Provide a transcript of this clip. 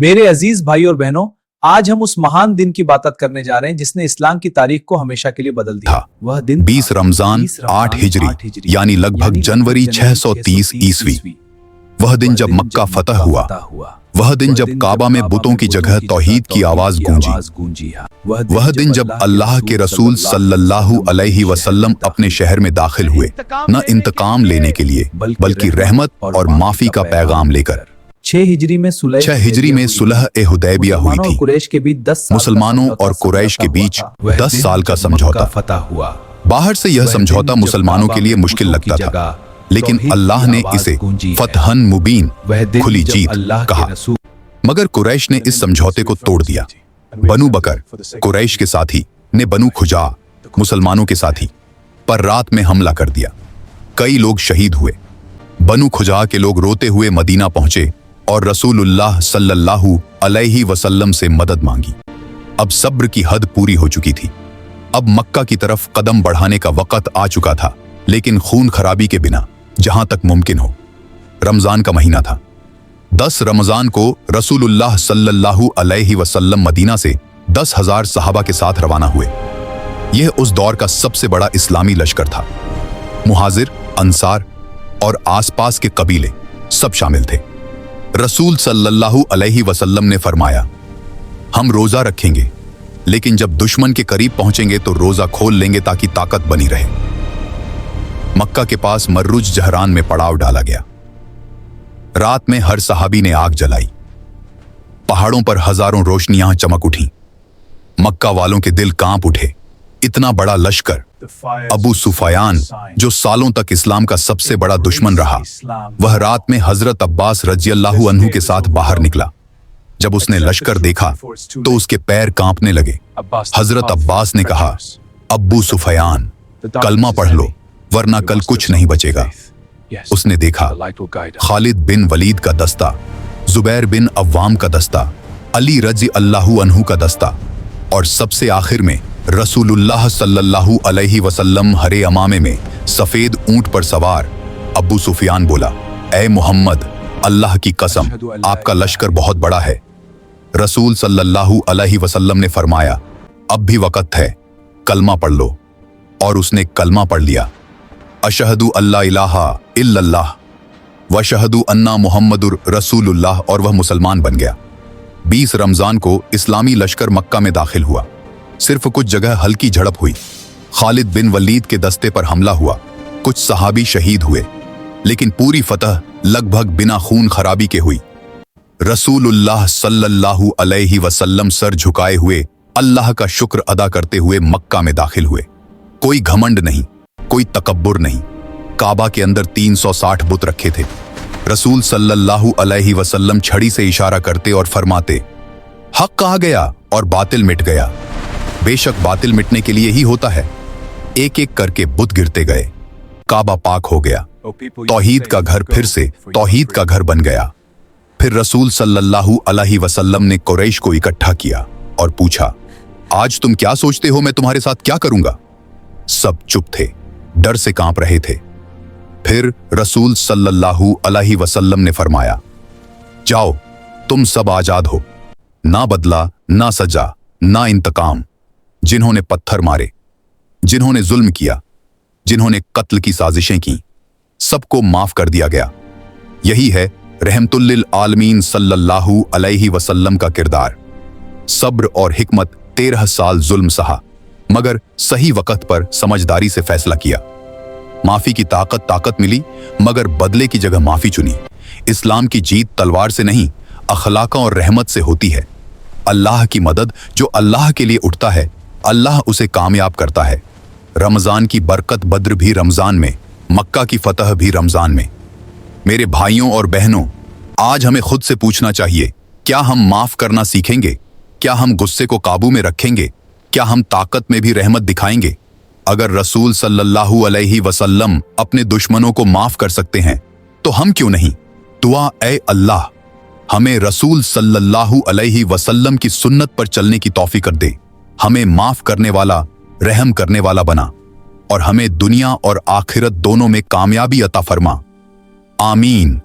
मेरे अजीज भाई और बहनों, आज हम उस महान दिन की बात करने जा रहे हैं जिसने इस्लाम की तारीख को हमेशा के लिए बदल दिया। वह दिन 20 रमजान 8 हिजरी यानी लगभग जनवरी 630 ईस्वी। वह दिन जब मक्का फतह हुआ, वह दिन जब काबा में बुतों की जगह तौहीद की आवाज गूंजी, वह दिन जब अल्लाह के रसूल सल्लल्लाहु अलैहि वसल्लम अपने शहर में दाखिल हुए, न इंतकाम लेने के लिए बल्कि रहमत और माफी का पैगाम लेकर। 6 हिजरी में सुलह ए हुदैबिया हुई थी। कुरैश के बीच 10 मुसलमानों और कुरैश के बीच 10 साल का समझौता फतह हुआ। बाहर से यह समझौता मुसलमानों के लिए मुश्किल लगता था, लेकिन अल्लाह ने इसे फतहन मुबीन, खुली जीत कहा। मगर कुरैश ने इस समझौते को तोड़ दिया। बनु बकर, कुरैश के साथी, ने बनु खुजा, मुसलमानों के साथी, पर रात में हमला कर दिया। कई लोग शहीद हुए। बनु खुजा के लोग रोते हुए मदीना पहुंचे और रसूलुल्लाह सल्लल्लाहु अलैहि वसल्लम से मदद मांगी। अब सब्र की हद पूरी हो चुकी थी। अब मक्का की तरफ कदम बढ़ाने का वक्त आ चुका था, लेकिन खून खराबी के बिना, जहां तक मुमकिन हो। रमजान का महीना था। 10 रमजान को रसूलुल्लाह सल्लल्लाहु अलैहि वसल्लम मदीना से 10,000 सहाबा के साथ रवाना हुए। यह उस दौर का सबसे बड़ा इस्लामी लश्कर था। मुहाजिर, अंसार और आसपास के कबीले सब शामिल थे। रसूल सल्लल्लाहु अलैहि वसल्लम ने फरमाया, हम रोजा रखेंगे, लेकिन जब दुश्मन के करीब पहुंचेंगे तो रोजा खोल लेंगे ताकि ताकत बनी रहे। मक्का के पास मर्रुज जहरान में पड़ाव डाला गया। रात में हर सहाबी ने आग जलाई। पहाड़ों पर हजारों रोशनियां चमक उठी। मक्का वालों के दिल कांप उठे। इतना बड़ा लश्कर, अबू सुफयान, जो सालों तक इस्लाम का सबसे बड़ा दुश्मन रहा, वह रात में हजरत अब्बास रज़ियल्लाहु अन्हु के साथ बाहर निकला। जब उसने लश्कर देखा तो उसके पैर कांपने लगे। हजरत अब्बास ने कहा, अब्बू सुफयान, कलमा पढ़ लो, वरना कल कुछ नहीं बचेगा। उसने देखा खालिद बिन वलीद का दस्ता, जुबैर बिन अव्वाम का दस्ता, अली रज़ियल्लाहु अन्हु का दस्ता, और सबसे आखिर में रसूलुल्लाह सल्लल्लाहु अलैहि वसल्लम हरे अमामे में सफेद ऊंट पर सवार। अब्बू सुफियान बोला, ए मोहम्मद, अल्लाह की कसम, आपका लश्कर बहुत बड़ा है। रसूल सल्लल्लाहु अलैहि वसल्लम ने फरमाया, अब भी वक़्त है, कलमा पढ़ लो। और उसने कलमा पढ़ लिया, अशहदु अल्ला इलाहा इल्लल्लाह व शहदु अन्ना मुहम्मदुर रसूलुल्लाह, और वह मुसलमान बन गया। 20 रमजान को इस्लामी लश्कर मक्का में दाखिल हुआ। सिर्फ कुछ जगह हल्की झड़प हुई। खालिद बिन वलीद के दस्ते पर हमला हुआ। कुछ सहाबी शहीद हुए, लेकिन पूरी फतह लगभग बिना खून खराबी के हुई। रसूलुल्लाह सल्लल्लाहु अलैहि वसल्लम सर झुकाए हुए अल्लाह का शुक्र अदा करते हुए मक्का में दाखिल हुए। कोई घमंड नहीं, कोई तकब्बुर नहीं। काबा के अंदर 360 बुत रखे थे। रसूल सल्लल्लाहु अलैहि वसल्लम छड़ी से इशारा करते और फरमाते, हक आ गया और बातिल मिट गया। बेशक बातिल मिटने के लिए ही होता है। एक एक करके बुत गिरते गए। काबा पाक हो गया। तौहीद का घर फिर से तौहीद का घर बन गया। फिर रसूल सल्लल्लाहु अलैहि वसल्लम ने कुरैश को इकट्ठा किया और पूछा, आज तुम क्या सोचते हो, मैं तुम्हारे साथ क्या करूंगा? सब चुप थे, डर से कांप रहे थे। फिर रसूल सल्लल्लाहु अलैहि वसल्लम ने फरमाया, जाओ, तुम सब आजाद हो। ना बदला, ना सजा, ना इंतकाम। जिन्होंने पत्थर मारे, जिन्होंने जुल्म किया, जिन्होंने कत्ल की साजिशें की, सबको माफ कर दिया गया। यही है रहमतुल लिल आलमीन सल्लल्लाहु अलैहि वसल्लम का किरदार। सब्र और हिकमत। 13 साल जुल्म सहा, मगर सही वक्त पर समझदारी से फैसला किया। माफी की ताकत मिली, मगर बदले की जगह माफी चुनी। इस्लाम की जीत तलवार से नहीं, अखलाक और रहमत से होती है। अल्लाह की मदद, जो अल्लाह के लिए उठता है, अल्लाह उसे कामयाब करता है। रमजान की बरकत, बद्र भी रमजान में, मक्का की फतह भी रमजान में। मेरे भाइयों और बहनों, आज हमें खुद से पूछना चाहिए, क्या हम माफ करना सीखेंगे? क्या हम गुस्से को काबू में रखेंगे? क्या हम ताकत में भी रहमत दिखाएंगे? अगर रसूल सल्लल्लाहु अलैहि वसल्लम अपने दुश्मनों को माफ कर सकते हैं, तो हम क्यों नहीं? दुआ, ए अल्लाह, हमें रसूल सल्लल्लाहु अलैहि वसल्लम की सुन्नत पर चलने की तौफीक कर दे। हमें माफ करने वाला, रहम करने वाला बना, और हमें दुनिया और आखिरत दोनों में कामयाबी अता फरमा। आमीन।